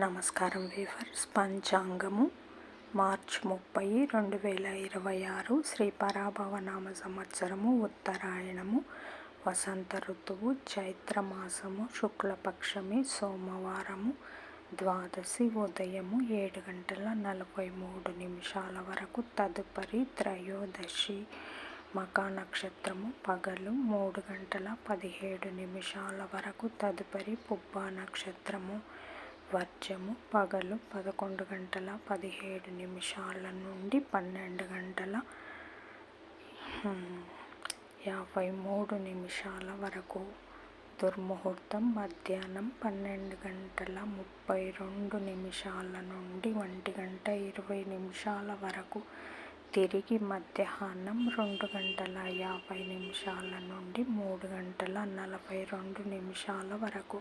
నమస్కారం weavers. పంచాంగము March 30, 2026 Shri పరాభవనామ సంవత్సరము, ఉత్తరాయణము, వసంత ఋతువు, చైత్రమాసము, శుక్లపక్షమి, సోమవారము, ద్వాదశి, ఉదయము 7:43 వరకు. తదుపరి త్రయోదశి, మకా నక్షత్రము, పగలు 3:17 వరకు. తదుపరి పుబ్బా నక్షత్రము, వర్జము, పగలు 11:17 నుండి 12:53 వరకు. దుర్ముహూర్తం మధ్యాహ్నం 12:32 నుండి 1:20 వరకు. తిరిగి మధ్యాహ్నం 2:50 నుండి 3:42 వరకు.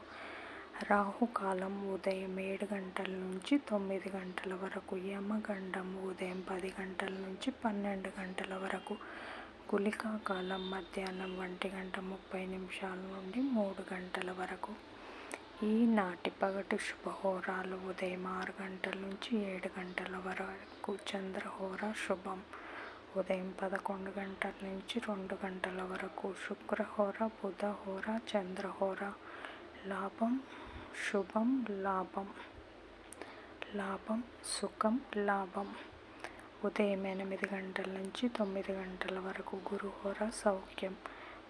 రాహుకాలం ఉదయం 7 నుంచి 9 వరకు. యమగండం ఉదయం 10 నుంచి 12 వరకు. గుళికా కాలం మధ్యాహ్నం 1:30 నుండి 3 వరకు. ఈనాటి పగటి శుభహోరాలు ఉదయం 6 నుంచి 7 వరకు. చంద్రహోర శుభం ఉదయం 11 నుంచి 2 వరకు. శుక్రహోర, బుధహోర, చంద్రహోర. లాభం, శుభం, లాభం, లాభం, సుఖం, లాభం ఉదయం 8 నుంచి 9 వరకు. గురుహోర సౌఖ్యం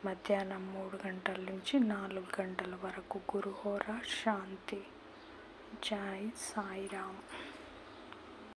మధ్యాహ్నం 3 నుంచి 4 వరకు. గురుహోర శాంతి. జై సాయిరామ్.